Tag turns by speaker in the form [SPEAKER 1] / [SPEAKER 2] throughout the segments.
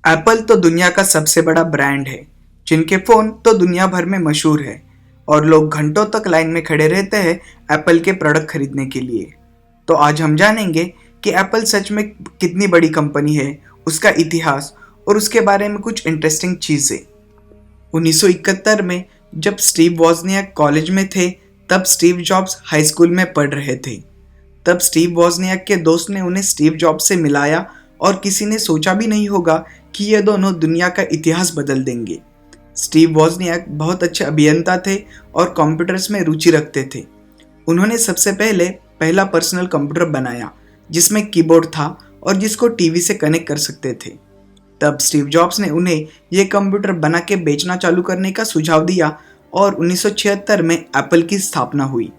[SPEAKER 1] Apple तो दुनिया का सबसे बड़ा ब्रांड है, जिनके फ़ोन तो दुनिया भर में मशहूर है और लोग घंटों तक लाइन में खड़े रहते हैं एप्पल के प्रोडक्ट खरीदने के लिए। तो आज हम जानेंगे कि एप्पल सच में कितनी बड़ी कंपनी है, उसका इतिहास और उसके बारे में कुछ इंटरेस्टिंग चीज़ें। 1971 में जब स्टीव वॉजनियाक कॉलेज में थे, तब स्टीव जॉब्स हाई स्कूल में पढ़ रहे थे। तब स्टीव वॉजनियाक के दोस्त ने उन्हें स्टीव जॉब्स से मिलाया और किसी ने सोचा भी नहीं होगा कि ये दोनों दुनिया का इतिहास बदल देंगे। स्टीव वॉजनियाक बहुत अच्छे अभियंता थे और कंप्यूटर्स में रुचि रखते थे। उन्होंने सबसे पहले पहला पर्सनल कंप्यूटर बनाया जिसमें कीबोर्ड था और जिसको टीवी से कनेक्ट कर सकते थे। तब स्टीव जॉब्स ने उन्हें यह कंप्यूटर बना के बेचना चालू करने का सुझाव दिया और 1976 में एप्पल की स्थापना हुई।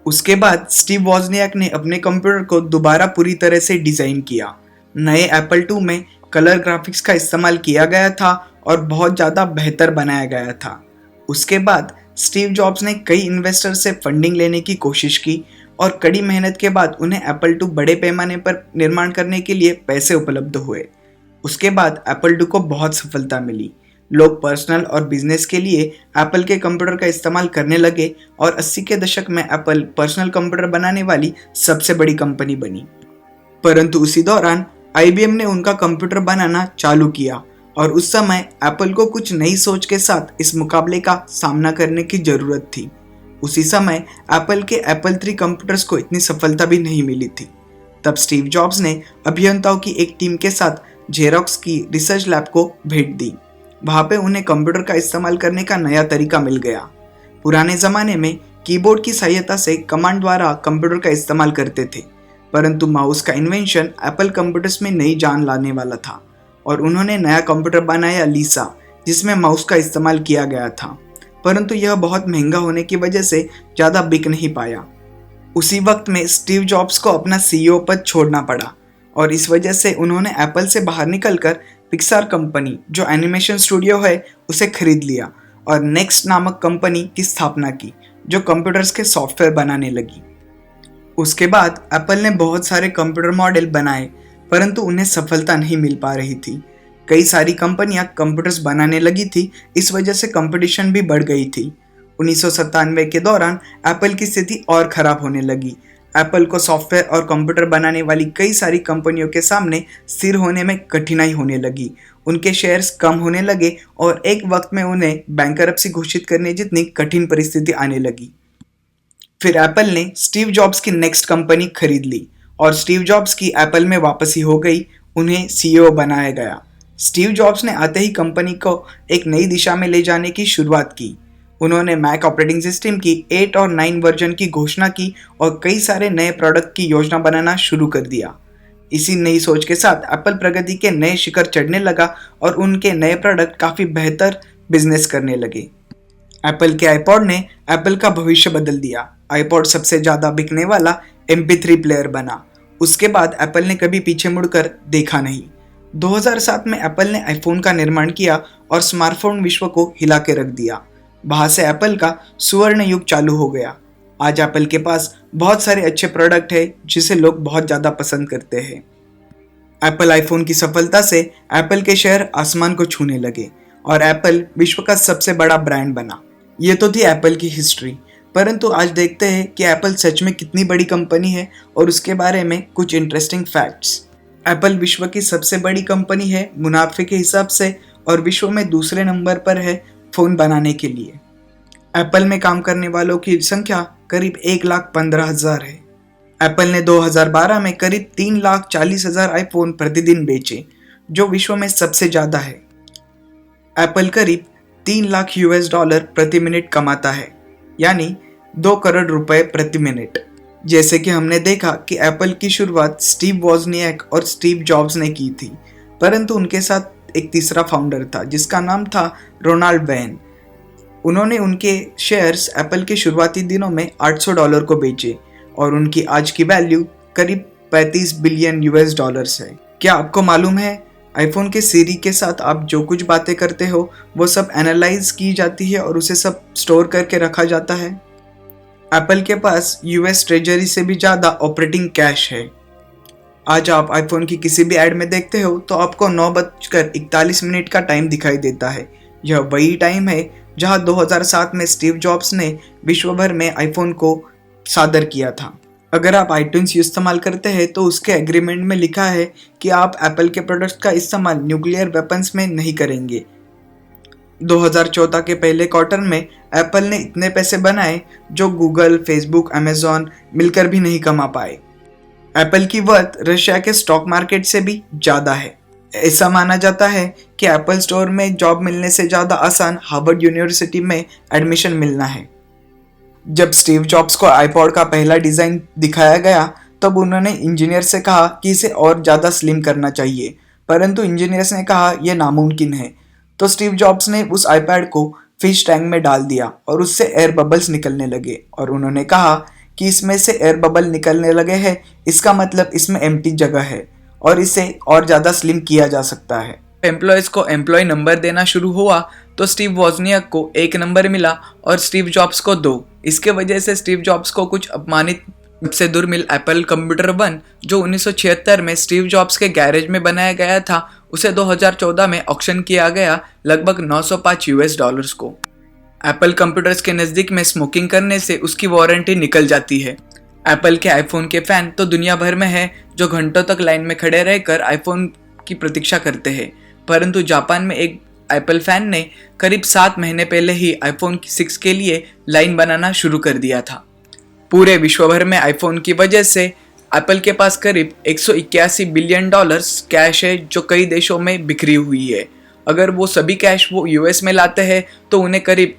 [SPEAKER 1] उसके बाद स्टीव वॉजनियाक ने अपने कंप्यूटर को दोबारा पूरी तरह से डिज़ाइन किया। नए एप्पल II में कलर ग्राफिक्स का इस्तेमाल किया गया था और बहुत ज़्यादा बेहतर बनाया गया था। उसके बाद स्टीव जॉब्स ने कई इन्वेस्टर से फंडिंग लेने की कोशिश की और कड़ी मेहनत के बाद उन्हें एप्पल II बड़े पैमाने पर निर्माण करने के लिए पैसे उपलब्ध हुए। उसके बाद एप्पल II को बहुत सफलता मिली। लोग पर्सनल और बिजनेस के लिए एप्पल के कंप्यूटर का इस्तेमाल करने लगे और 80 के दशक में एप्पल पर्सनल कंप्यूटर बनाने वाली सबसे बड़ी कंपनी बनी। परंतु उसी दौरान IBM ने उनका कंप्यूटर बनाना चालू किया और उस समय एप्पल को कुछ नई सोच के साथ इस मुकाबले का सामना करने की ज़रूरत थी। उसी समय एप्पल के एप्पल III कंप्यूटर्स को इतनी सफलता भी नहीं मिली थी। तब स्टीव जॉब्स ने अभियंताओं की एक टीम के साथ जेरोक्स की रिसर्च लैब को भेंट दी। वहाँ पे उन्हें कंप्यूटर का इस्तेमाल करने का नया तरीका मिल गया। पुराने ज़माने में कीबोर्ड की सहायता से कमांड द्वारा कंप्यूटर का इस्तेमाल करते थे, परंतु माउस का इन्वेंशन एप्पल कंप्यूटर्स में नई जान लाने वाला था और उन्होंने नया कंप्यूटर बनाया लीसा, जिसमें माउस का इस्तेमाल किया गया था, परंतु यह बहुत महंगा होने की वजह से ज़्यादा बिक नहीं पाया। उसी वक्त में स्टीव जॉब्स को अपना CEO पद छोड़ना पड़ा और इस वजह से उन्होंने एप्पल से बाहर निकलकर पिक्सार कंपनी, जो एनिमेशन स्टूडियो है, उसे खरीद लिया और नेक्स्ट नामक कंपनी की स्थापना की, जो कंप्यूटर्स के सॉफ्टवेयर बनाने लगी। उसके बाद एप्पल ने बहुत सारे कंप्यूटर मॉडल बनाए, परंतु उन्हें सफलता नहीं मिल पा रही थी। कई सारी कंपनियां कंप्यूटर्स बनाने लगी थी, इस वजह से कंपटीशन भी बढ़ गई थी। 1997 के दौरान एप्पल की स्थिति और खराब होने लगी। एप्पल को सॉफ्टवेयर और कंप्यूटर बनाने वाली कई सारी कंपनियों के सामने स्थिर होने में कठिनाई होने लगी। उनके शेयर्स कम होने लगे और एक वक्त में उन्हें बैंकरप्सी घोषित करने जितनी कठिन परिस्थिति आने लगी। फिर एप्पल ने स्टीव जॉब्स की नेक्स्ट कंपनी खरीद ली और स्टीव जॉब्स की एप्पल में वापसी हो गई। उन्हें CEO बनाया गया। स्टीव जॉब्स ने आते ही कंपनी को एक नई दिशा में ले जाने की शुरुआत की। उन्होंने मैक ऑपरेटिंग सिस्टम की 8 और 9 वर्जन की घोषणा की और कई सारे नए प्रोडक्ट की योजना बनाना शुरू कर दिया। इसी नई सोच के साथ एप्पल प्रगति के नए शिखर चढ़ने लगा और उनके नए प्रोडक्ट काफ़ी बेहतर बिजनेस करने लगे। एप्पल के iPod ने एप्पल का भविष्य बदल दिया। iPod सबसे ज़्यादा बिकने वाला MP3 प्लेयर बना। उसके बाद एप्पल ने कभी पीछे मुड़कर देखा नहीं। 2007 में एप्पल ने iPhone का निर्माण किया और स्मार्टफोन विश्व को हिला के रख दिया। वहाँ से एप्पल का सुवर्ण युग चालू हो गया। आज एप्पल के पास बहुत सारे अच्छे प्रोडक्ट हैं जिसे लोग बहुत ज़्यादा पसंद करते हैं। एप्पल आईफोन की सफलता से एप्पल के शेयर आसमान को छूने लगे और एप्पल विश्व का सबसे बड़ा ब्रांड बना। ये तो थी एप्पल की हिस्ट्री, परंतु आज देखते हैं कि एप्पल सच में कितनी बड़ी कंपनी है और उसके बारे में कुछ इंटरेस्टिंग फैक्ट्स। एप्पल विश्व की सबसे बड़ी कंपनी है मुनाफे के हिसाब से और विश्व में दूसरे नंबर पर है फ़ोन बनाने के लिए। एप्पल में काम करने वालों की संख्या करीब 1,15,000 है। एप्पल ने 2012 में करीब 3,40,000 आईफोन प्रतिदिन बेचे, जो विश्व में सबसे ज़्यादा है। एप्पल करीब 3 लाख $US प्रति मिनट कमाता है, यानी 2 करोड़ रुपए प्रति मिनट। जैसे कि हमने देखा कि एप्पल की शुरुआत स्टीव वॉजनियाक और स्टीव जॉब्स ने की थी, परंतु उनके साथ एक तीसरा फाउंडर था जिसका नाम था रोनाल्ड वैन। उन्होंने उनके शेयर्स एप्पल के शुरुआती दिनों में $800 को बेचे और उनकी आज की वैल्यू करीब 35 बिलियन $। है। क्या आपको मालूम है आईफोन के सीरी के साथ आप जो कुछ बातें करते हो वो सब एनालाइज की जाती है और उसे सब स्टोर करके रखा जाता है। एप्पल के पास US ट्रेजरी से भी ज़्यादा ऑपरेटिंग कैश है। आज आप आईफोन की किसी भी ऐड में देखते हो तो आपको 9:41 का टाइम दिखाई देता है। यह वही टाइम है जहां 2007 में स्टीव जॉब्स ने विश्व भर में आईफोन को सादर किया था। अगर आप आईट्यून्स इस्तेमाल करते हैं तो उसके एग्रीमेंट में लिखा है कि आप एप्पल के प्रोडक्ट्स का इस्तेमाल न्यूक्लियर वेपन्स में नहीं करेंगे। 2014 के पहले क्वार्टर में एप्पल ने इतने पैसे बनाए जो गूगल, फेसबुक, अमेजॉन मिलकर भी नहीं कमा पाए। एप्पल की वर्थ रशिया के स्टॉक मार्केट से भी ज़्यादा है। ऐसा माना जाता है कि एप्पल स्टोर में जॉब मिलने से ज़्यादा आसान हार्वर्ड यूनिवर्सिटी में एडमिशन मिलना है। जब स्टीव जॉब्स को आईपॉड का पहला डिज़ाइन दिखाया गया तब उन्होंने इंजीनियर से कहा कि इसे और ज़्यादा स्लिम करना चाहिए, परंतु इंजीनियर्स ने कहा यह नामुमकिन है। तो स्टीव जॉब्स ने उस आईपैड को फिश टैंक में डाल दिया और उससे एयर बबल्स निकलने लगे और उन्होंने कहा कि इसमें से एयर बबल निकलने लगे हैं, इसका मतलब इसमें एम्प्टी जगह है और इसे और ज़्यादा स्लिम किया जा सकता है। एम्प्लॉयज़ को एम्प्लॉय नंबर देना शुरू हुआ तो स्टीव वॉजनियाक को 1 नंबर मिला और स्टीव जॉब्स को 2। इसके वजह से स्टीव जॉब्स को कुछ अपमानित सबसे दुर्मिल एप्पल कंप्यूटर 1 जो 1976 में स्टीव जॉब्स के गैरेज में बनाया गया था, उसे 2014 में ऑक्शन किया गया लगभग $905 को। एप्पल कंप्यूटर्स के नज़दीक में स्मोकिंग करने से उसकी वारंटी निकल जाती है। एप्पल के आईफोन के फ़ैन तो दुनिया भर में है जो घंटों तक लाइन में खड़े रहकर आईफोन की प्रतीक्षा करते हैं, परंतु जापान में एक एप्पल फ़ैन ने करीब 7 महीने पहले ही आईफोन 6 के लिए लाइन बनाना शुरू कर दिया था। पूरे विश्व भर में आईफोन की वजह से एप्पल के पास करीब $181 बिलियन कैश है जो कई देशों में बिखरी हुई है। अगर वो सभी कैश वो यूएस में लाते हैं तो उन्हें करीब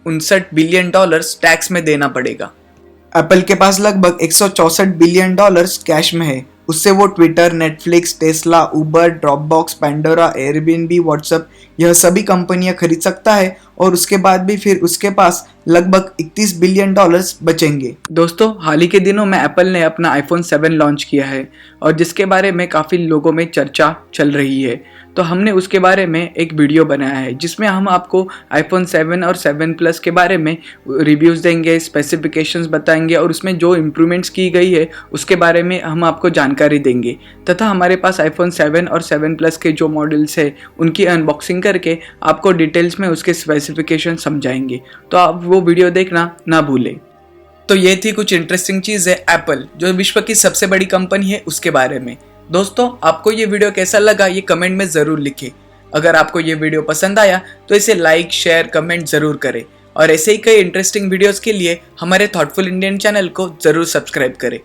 [SPEAKER 1] $59 बिलियन टैक्स में देना पड़ेगा। एप्पल के पास लगभग $164 बिलियन कैश में है। उससे वो ट्विटर, नेटफ्लिक्स, टेस्ला, उबर, ड्रॉपबॉक्स, पैंडोरा, एयरबीएनबी, व्हाट्सएप यह सभी कंपनियां खरीद सकता है और उसके बाद भी फिर उसके पास लगभग $31 बिलियन बचेंगे। दोस्तों, हाल ही के दिनों में एप्पल ने अपना आईफोन 7 लॉन्च किया है और जिसके बारे में काफ़ी लोगों में चर्चा चल रही है, तो हमने उसके बारे में एक वीडियो बनाया है जिसमें हम आपको आईफोन 7 और 7 प्लस के बारे में रिव्यूज़ देंगे, स्पेसिफिकेशंस बताएंगे और उसमें जो इम्प्रूवमेंट्स की गई है उसके बारे में हम आपको जानकारी देंगे तथा हमारे पास आईफोन 7 और 7 प्लस के जो मॉडल्स है उनकी अनबॉक्सिंग करके आपको डिटेल्स में उसके स्पेसिफिकेशन समझाएंगे, तो आप वो वीडियो देखना ना भूलें। तो ये थी कुछ इंटरेस्टिंग चीज़ है एप्पल जो विश्व की सबसे बड़ी कंपनी है उसके बारे में। दोस्तों, आपको ये वीडियो कैसा लगा ये कमेंट में ज़रूर लिखें। अगर आपको ये वीडियो पसंद आया तो इसे लाइक, शेयर, कमेंट ज़रूर करें और ऐसे ही कई इंटरेस्टिंग वीडियोस के लिए हमारे थॉटफुल इंडियन चैनल को ज़रूर सब्सक्राइब करें।